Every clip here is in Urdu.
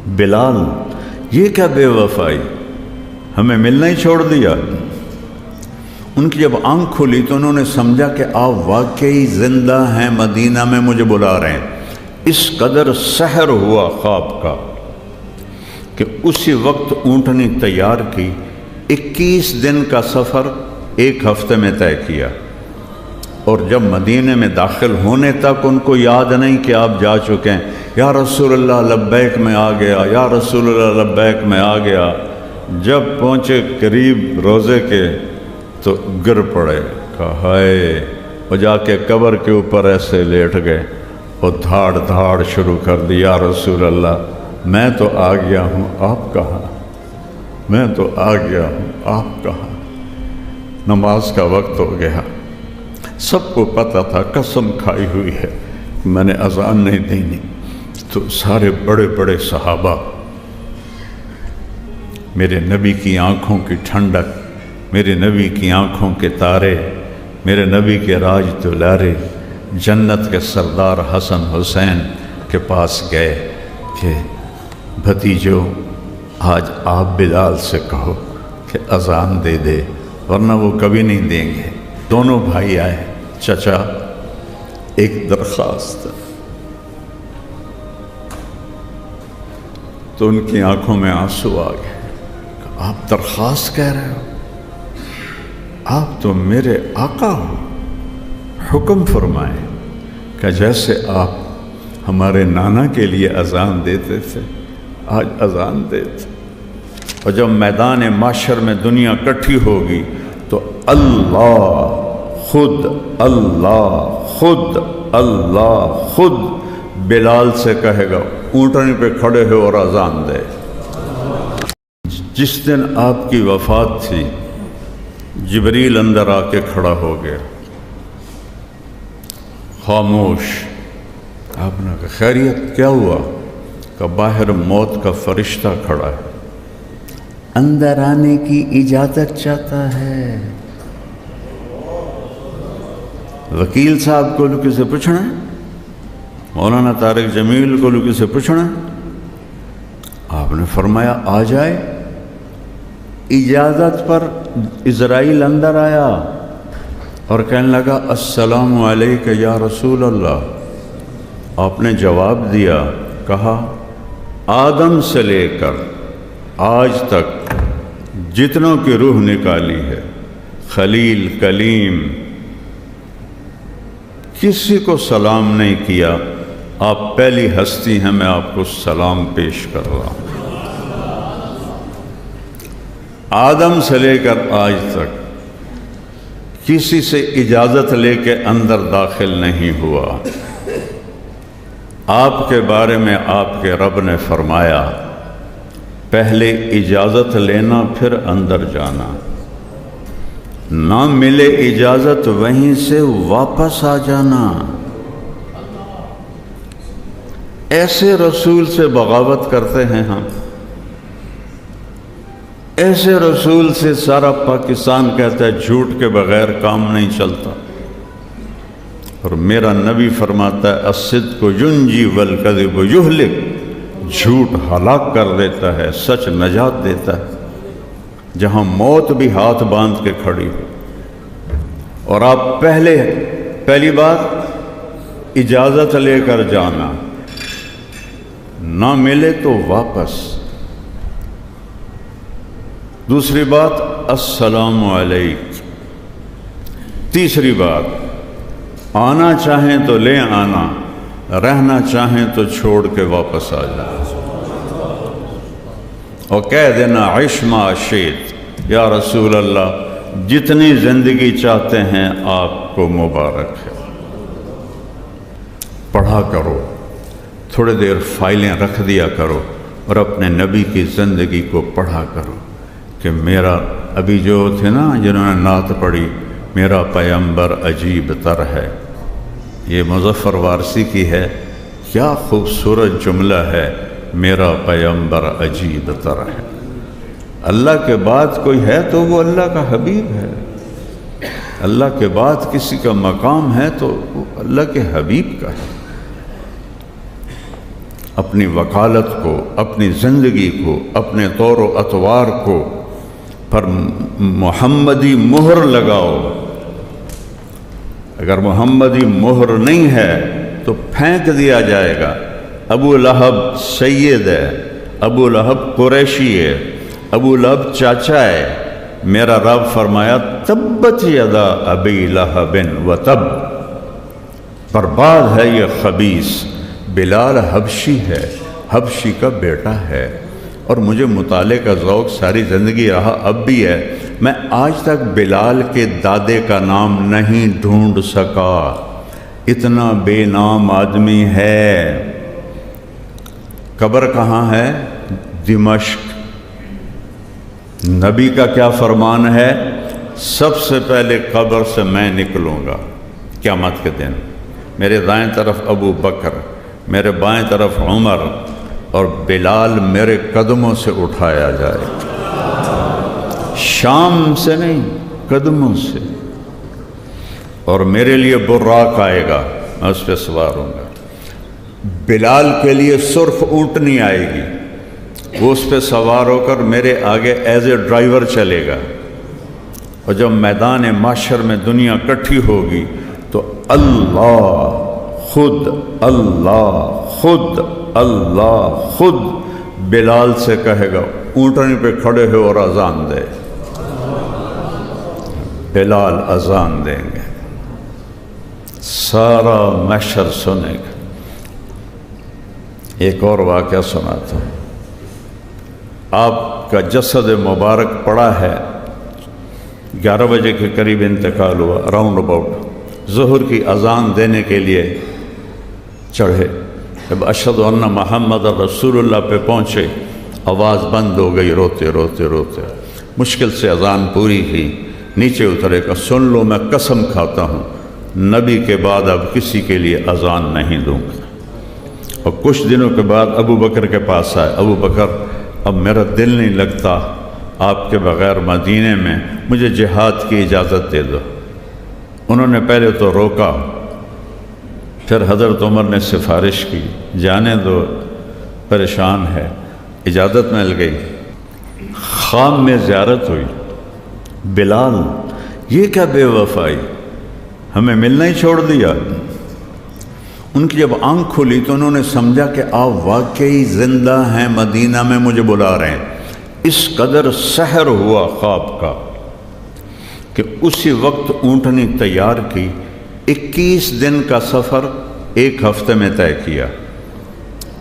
بلال یہ کیا بے وفائی، ہمیں ملنا ہی چھوڑ دیا۔ ان کی جب آنکھ کھلی تو انہوں نے سمجھا کہ آپ واقعی زندہ ہیں، مدینہ میں مجھے بلا رہے ہیں۔ اس قدر سحر ہوا خواب کا کہ اسی وقت اونٹنی تیار کی، 21 دن کا سفر 1 ہفتے میں طے کیا، اور جب مدینے میں داخل ہونے تک ان کو یاد نہیں کہ آپ جا چکے ہیں۔ یا رسول اللہ لبیک میں آ گیا، یا رسول اللہ لبیک میں آ گیا۔ جب پہنچے قریب روزے کے تو گر پڑے، کہا ہائے، وہ جا کے قبر کے اوپر ایسے لیٹ گئے اور دھاڑ دھاڑ شروع کر دی، یا رسول اللہ میں تو آ گیا ہوں، آپ کہاں؟ میں تو آ گیا ہوں، آپ کہاں؟ نماز کا وقت ہو گیا، سب کو پتہ تھا، قسم کھائی ہوئی ہے میں نے اذان نہیں دینی۔ تو سارے بڑے بڑے صحابہ، میرے نبی کی آنکھوں کی ٹھنڈک، میرے نبی کی آنکھوں کے تارے، میرے نبی کے راج دلارے، جنت کے سردار حسن حسین کے پاس گئے کہ بھتیجو آج آپ بلال سے کہو کہ اذان دے دے، ورنہ وہ کبھی نہیں دیں گے۔ دونوں بھائی آئے، چچا ایک درخواست۔ تو ان کی آنکھوں میں آنسو آ گئے، آپ درخواست کہہ رہے ہو؟ آپ تو میرے آقا ہو، حکم فرمائیں کہ جیسے آپ ہمارے نانا کے لیے اذان دیتے تھے آج اذان دیتے۔ اور جب میدان معاشر میں دنیا اکٹھی ہوگی تو اللہ خود خود بلال سے کہے گا اونٹنی پہ کھڑے ہو اور اذان دے۔ جس دن آپ کی وفات تھی جبریل اندر آ کے کھڑا ہو گیا، خاموش۔ آپ نے کہا خیریت کیا ہوا؟ کہ باہر موت کا فرشتہ کھڑا ہے، اندر آنے کی اجازت چاہتا ہے۔ وکیل صاحب کو لوگ سے پوچھنا ہے، مولانا طارق جمیل کو لوگ سے پوچھنا ہے۔ آپ نے فرمایا آ جائے۔ اجازت پر اسرائیل اندر آیا اور کہنے لگا السلام علیک یا رسول اللہ۔ آپ نے جواب دیا، کہا آدم سے لے کر آج تک جتنوں کی روح نکالی ہے، خلیل کلیم، کسی کو سلام نہیں کیا، آپ پہلی ہستی ہیں، میں آپ کو سلام پیش کر رہا ہوں۔ آدم سے لے کر آج تک کسی سے اجازت لے کے اندر داخل نہیں ہوا۔ آپ کے بارے میں آپ کے رب نے فرمایا پہلے اجازت لینا پھر اندر جانا، نہ ملے اجازت وہیں سے واپس آ جانا۔ ایسے رسول سے بغاوت کرتے ہیں ہم، ایسے رسول سے سارا پاکستان کہتا ہے جھوٹ کے بغیر کام نہیں چلتا، اور میرا نبی فرماتا ہے الصدق ینجی والکذب یہلک، جھوٹ ہلاک کر دیتا ہے، سچ نجات دیتا ہے۔ جہاں موت بھی ہاتھ باندھ کے کھڑی ہو، اور آپ پہلی بات اجازت لے کر جانا، نہ ملے تو واپس۔ دوسری بات السلام علیکم۔ تیسری بات آنا چاہیں تو لے آنا، رہنا چاہیں تو چھوڑ کے واپس آ جائیں، اور کہہ دینا عش ما شئت، یا رسول اللہ جتنی زندگی چاہتے ہیں آپ کو مبارک ہے۔ پڑھا کرو، تھوڑے دیر فائلیں رکھ دیا کرو اور اپنے نبی کی زندگی کو پڑھا کرو کہ میرا، ابھی جو تھے نا جنہوں نے نعت پڑھی، میرا پیغمبر عجیب تر ہے، یہ مظفر وارسی کی ہے، کیا خوبصورت جملہ ہے، میرا پیغمبر عجیب تر ہے۔ اللہ کے بعد کوئی ہے تو وہ اللہ کا حبیب ہے، اللہ کے بعد کسی کا مقام ہے تو وہ اللہ کے حبیب کا ہے۔ اپنی وکالت کو، اپنی زندگی کو، اپنے طور و اطوار کو پر محمدی مہر لگاؤ۔ اگر محمدی مہر نہیں ہے تو پھینک دیا جائے گا۔ ابو لہب سید ہے، ابو لہب قریشی ہے، ابو لہب چاچا ہے۔ میرا رب فرمایا تبت یدا ابی لہب وتب، برباد ہے یہ خبیث۔ بلال حبشی ہے، حبشی کا بیٹا ہے، اور مجھے مطالعے کا ذوق ساری زندگی رہا، اب بھی ہے۔ میں آج تک بلال کے دادے کا نام نہیں ڈھونڈ سکا، اتنا بے نام آدمی ہے۔ قبر کہاں ہے؟ دمشق۔ نبی کا کیا فرمان ہے؟ سب سے پہلے قبر سے میں نکلوں گا قیامت کے دن، میرے دائیں طرف ابو بکر، میرے بائیں طرف عمر، اور بلال میرے قدموں سے اٹھایا جائے، شام سے نہیں، قدموں سے۔ اور میرے لیے براق آئے گا، میں اس پہ سوار ہوں گا۔ بلال کے لیے سرخ اونٹنی آئے گی، وہ اس پہ سوار ہو کر میرے آگے ایز اے ڈرائیور چلے گا۔ اور جب میدان معاشر میں دنیا اکٹھی ہوگی تو اللہ خود، اللہ خود، اللہ خود بلال سے کہے گا اونٹنی پہ کھڑے ہو اور اذان دے۔ بلال اذان دیں گے، سارا محشر سنے گا۔ ایک اور واقعہ سناتا ہوں۔ آپ کا جسد مبارک پڑا ہے، 11 بجے کے قریب انتقال ہوا، راؤنڈ اباؤٹ ظہر کی اذان دینے کے لیے چڑھے۔ جب اشہد ان محمد رسول اللہ پہ پہنچے، آواز بند ہو گئی، روتے روتے روتے مشکل سے اذان پوری کی۔ نیچے اترے کہ سن لو، میں قسم کھاتا ہوں نبی کے بعد اب کسی کے لیے اذان نہیں دوں گا۔ اور کچھ دنوں کے بعد ابو بکر کے پاس آئے، ابو بکر اب میرا دل نہیں لگتا آپ کے بغیر مدینے میں، مجھے جہاد کی اجازت دے دو۔ انہوں نے پہلے تو روکا، پھر حضرت عمر نے سفارش کی، جانے دو، پریشان ہے، اجازت مل گئی۔ خام میں زیارت ہوئی۔ بلال، یہ کیا بے وفائی، ہمیں ملنا ہی چھوڑ دیا۔ ان کی جب آنکھ کھلی تو انہوں نے سمجھا کہ آپ واقعی زندہ ہیں، مدینہ میں مجھے بلا رہے ہیں۔ اس قدر سحر ہوا خواب کا کہ اسی وقت اونٹنی تیار کی، 21 دن کا سفر 1 ہفتے میں طے کیا۔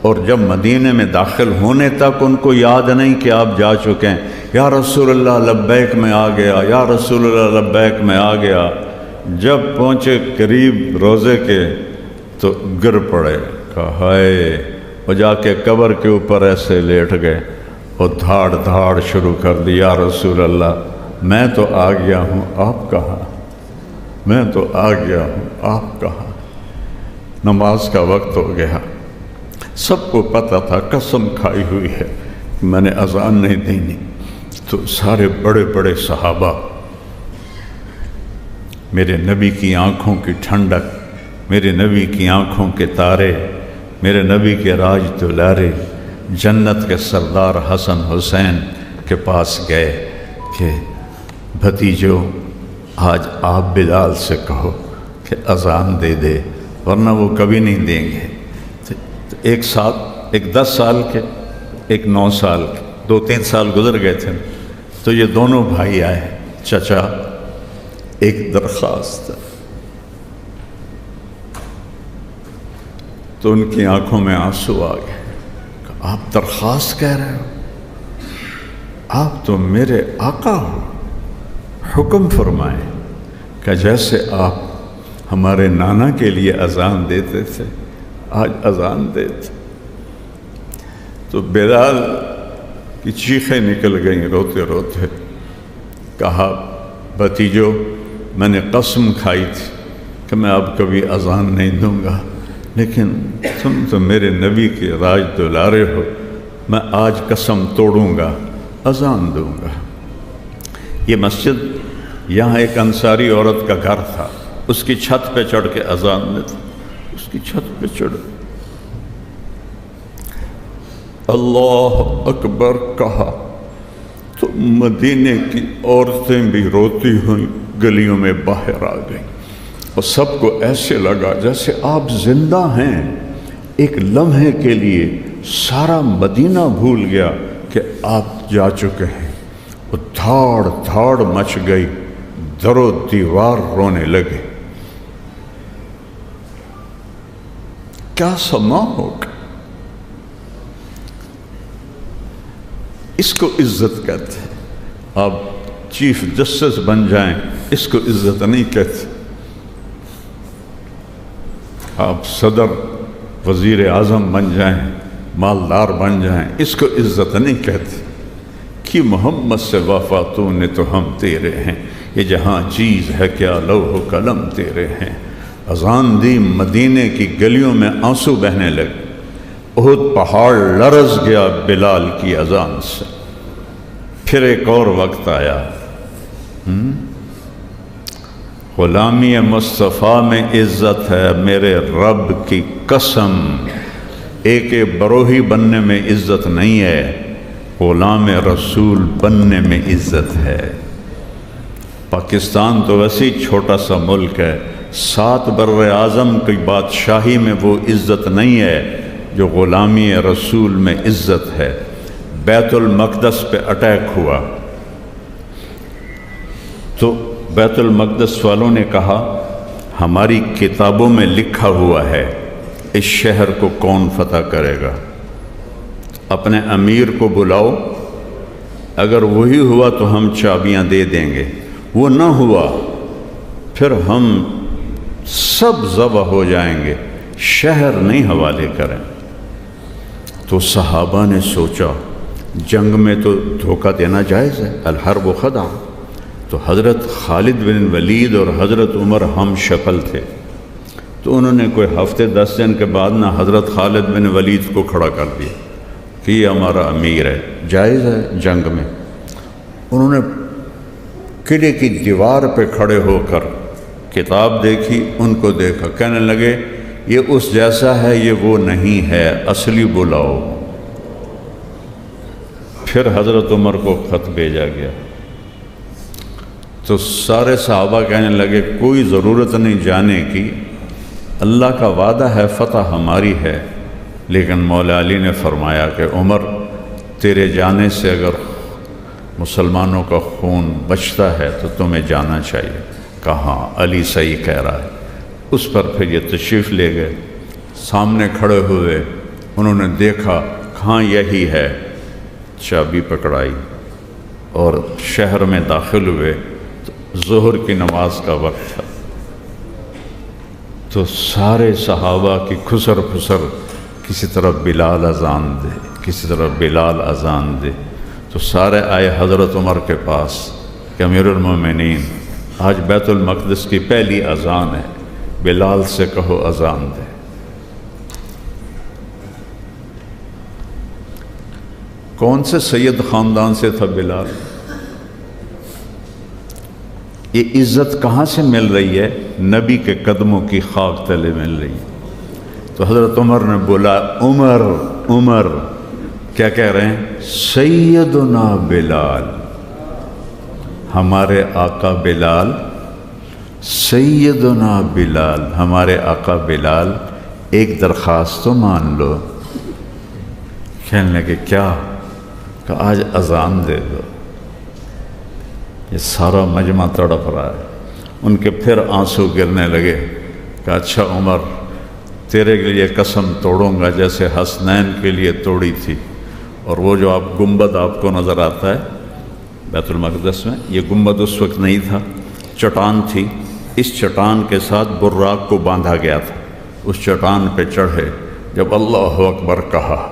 اور جب مدینے میں داخل ہونے تک ان کو یاد نہیں کہ آپ جا چکے ہیں۔ یا رسول اللہ لبیک میں آ گیا، یا رسول اللہ لبیک میں آ گیا۔ جب پہنچے قریب روزے کے تو گر پڑے، کہا ہائے، وہ جا کے قبر کے اوپر ایسے لیٹ گئے اور دھاڑ دھاڑ شروع کر دی، یا رسول اللہ میں تو آ گیا ہوں، آپ کہاں؟ میں تو آ گیا ہوں، آپ کہاں؟ نماز کا وقت ہو گیا، سب کو پتہ تھا، قسم کھائی ہوئی ہے میں نے اذان نہیں دینی۔ تو سارے بڑے بڑے صحابہ، میرے نبی کی آنکھوں کی ٹھنڈک، میرے نبی کی آنکھوں کے تارے، میرے نبی کے راج دلارے، جنت کے سردار حسن حسین کے پاس گئے کہ بھتیجو آج آپ بلال سے کہو کہ اذان دے دے، ورنہ وہ کبھی نہیں دیں گے۔ ایک 10 سال کے، ایک 9 سال کے، 2-3 سال گزر گئے تھے۔ تو یہ دونوں بھائی آئے، چچا ایک درخواست، تو ان کی آنکھوں میں آنسو آ گئے۔ آپ درخواست کہہ رہے ہو؟ آپ تو میرے آقا ہو، حکم فرمائیں کہ جیسے آپ ہمارے نانا کے لیے اذان دیتے تھے، آج اذان دیتے۔ تو بلال کی چیخیں نکل گئیں روتے روتے، کہا بھتیجو میں نے قسم کھائی تھی کہ میں اب کبھی اذان نہیں دوں گا، لیکن تم تو میرے نبی کے راج دلارے ہو، میں آج قسم توڑوں گا، اذان دوں گا۔ یہ مسجد، یہاں ایک انصاری عورت کا گھر تھا، اس کی چھت پہ چڑھ کے اذان دیتے، اس کی چھت پہ چڑھ اللہ اکبر کہا تو مدینے کی عورتیں بھی روتی ہوئیں گلیوں میں باہر آ گئیں، اور سب کو ایسے لگا جیسے آپ زندہ ہیں۔ ایک لمحے کے لیے سارا مدینہ بھول گیا کہ آپ جا چکے ہیں۔ وہ دھاڑ دھاڑ مچ گئی، در و دیوار رونے لگے۔ کیا سما ہوگا؟ اس کو عزت کہتے ہیں۔ آپ چیف جسٹس بن جائیں، اس کو عزت نہیں کہتے۔ آپ صدر وزیر اعظم بن جائیں، مالدار بن جائیں، اس کو عزت نہیں کہتے۔ کہ محمد سے وفا تو نے تو ہم تیرے ہیں، یہ جہاں چیز ہے کیا لوح و قلم تیرے ہیں۔ اذان دی، مدینے کی گلیوں میں آنسو بہنے لگے۔ احد پہاڑ لرز گیا بلال کی اذان سے۔ پھر ایک اور وقت آیا، غلامی مصطفیٰ میں عزت ہے میرے رب کی قسم، ایک بروہی بننے میں عزت نہیں ہے، غلام رسول بننے میں عزت ہے۔ پاکستان تو ویسے ہی چھوٹا سا ملک ہے، 7 بر اعظم کی بادشاہی میں وہ عزت نہیں ہے جو غلامی رسول میں عزت ہے۔ بیت المقدس پہ اٹیک ہوا تو بیت المقدس والوں نے کہا ہماری کتابوں میں لکھا ہوا ہے اس شہر کو کون فتح کرے گا، اپنے امیر کو بلاؤ، اگر وہی ہوا تو ہم چابیاں دے دیں گے، وہ نہ ہوا پھر ہم سب ذبح ہو جائیں گے، شہر نہیں حوالے کریں۔ تو صحابہ نے سوچا جنگ میں تو دھوکہ دینا جائز ہے، الحرب و خدع۔ تو حضرت خالد بن ولید اور حضرت عمر ہم شکل تھے، تو انہوں نے کوئی ہفتے 10 دن کے بعد نہ حضرت خالد بن ولید کو کھڑا کر دیا کہ یہ ہمارا امیر ہے، جائز ہے جنگ میں۔ انہوں نے قلعے کی دیوار پہ کھڑے ہو کر کتاب دیکھی، ان کو دیکھا، کہنے لگے یہ اس جیسا ہے، یہ وہ نہیں ہے، اصلی بلاؤ۔ پھر حضرت عمر کو خط بھیجا گیا تو سارے صحابہ کہنے لگے کوئی ضرورت نہیں جانے کی، اللہ کا وعدہ ہے فتح ہماری ہے، لیکن مولا علی نے فرمایا کہ عمر تیرے جانے سے اگر مسلمانوں کا خون بچتا ہے تو تمہیں جانا چاہیے۔ کہاں علی صحیح کہہ رہا ہے۔ اس پر پھر یہ تشریف لے گئے، سامنے کھڑے ہوئے، انہوں نے دیکھا کہاں یہی ہے، چابی پکڑائی اور شہر میں داخل ہوئے۔ تو ظہر کی نماز کا وقت تھا، تو سارے صحابہ کی خسر پھسر، کسی طرف بلال اذان دے، کسی طرف بلال اذان دے، تو سارے آئے حضرت عمر کے پاس کہ امیر المومنین آج بیت المقدس کی پہلی اذان ہے، بلال سے کہو اذان دے۔ کون سے سید خاندان سے تھا بلال؟ یہ عزت کہاں سے مل رہی ہے؟ نبی کے قدموں کی خاک تلے مل رہی ہے۔ تو حضرت عمر نے بولا عمر عمر، کیا کہہ رہے ہیں؟ سیدنا بلال، ہمارے آقا بلال، سیدنا بلال، ہمارے آقا بلال، ایک درخواست تو مان لو۔ کہنے لگے کیا؟ کہ آج اذان دے دو۔ یہ سارا مجمع تڑپ رہا ہے، ان کے پھر آنسو گرنے لگے کہ اچھا عمر تیرے کے لیے قسم توڑوں گا جیسے حسنین کے لیے توڑی تھی۔ اور وہ جو آپ گنبد آپ کو نظر آتا ہے بیت المقدس میں، یہ گنبد اس وقت نہیں تھا، چٹان تھی، اس چٹان کے ساتھ براق کو باندھا گیا تھا۔ اس چٹان پہ چڑھے، جب اللہ اکبر کہا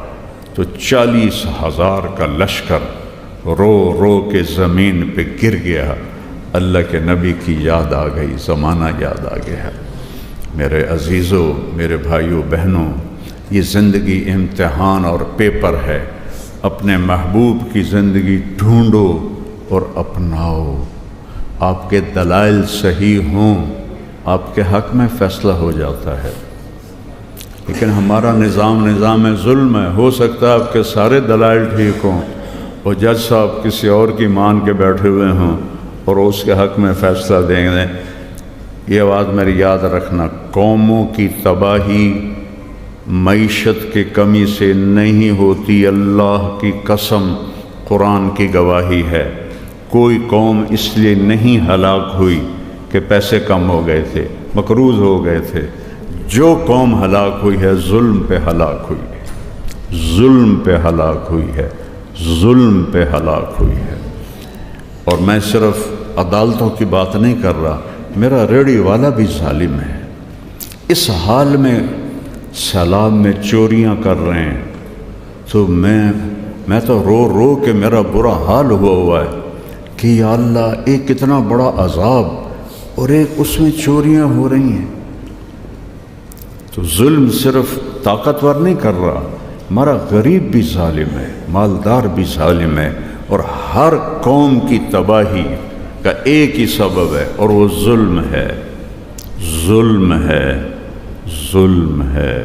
تو 40,000 کا لشکر رو رو کے زمین پہ گر گیا۔ اللہ کے نبی کی یاد آ گئی، زمانہ یاد آ گیا۔ میرے عزیزوں، میرے بھائیوں بہنوں، یہ زندگی امتحان اور پیپر ہے۔ اپنے محبوب کی زندگی ڈھونڈو اور اپناؤ۔ آپ کے دلائل صحیح ہوں، آپ کے حق میں فیصلہ ہو جاتا ہے۔ لیکن ہمارا نظام ظلم ہے. ہو سکتا ہے آپ کے سارے دلائل ٹھیک ہوں اور جج صاحب کسی اور کی مان کے بیٹھے ہوئے ہوں اور اس کے حق میں فیصلہ دیں گے. یہ بات میری یاد رکھنا، قوموں کی تباہی معیشت کی کمی سے نہیں ہوتی. اللہ کی قسم، قرآن کی گواہی ہے. کوئی قوم اس لیے نہیں ہلاک ہوئی کہ پیسے کم ہو گئے تھے، مقروض ہو گئے تھے. جو قوم ہلاک ہوئی ہے ظلم پہ ہلاک ہوئی ہے، ظلم پہ ہلاک ہوئی ہے، ظلم پہ ہلاک ہوئی ہے. اور میں صرف عدالتوں کی بات نہیں کر رہا، میرا ریڑھی والا بھی ظالم ہے. اس حال میں سیلاب میں چوریاں کر رہے ہیں تو میں تو رو رو کے میرا برا حال ہوا ہے کہ یا اللہ، ایک کتنا بڑا عذاب اور ایک اس میں چوریاں ہو رہی ہیں. تو ظلم صرف طاقتور نہیں کر رہا، ہمارا غریب بھی ظالم ہے، مالدار بھی ظالم ہے. اور ہر قوم کی تباہی کا ایک ہی سبب ہے اور وہ ظلم ہے، ظلم ہے، ظلم ہے.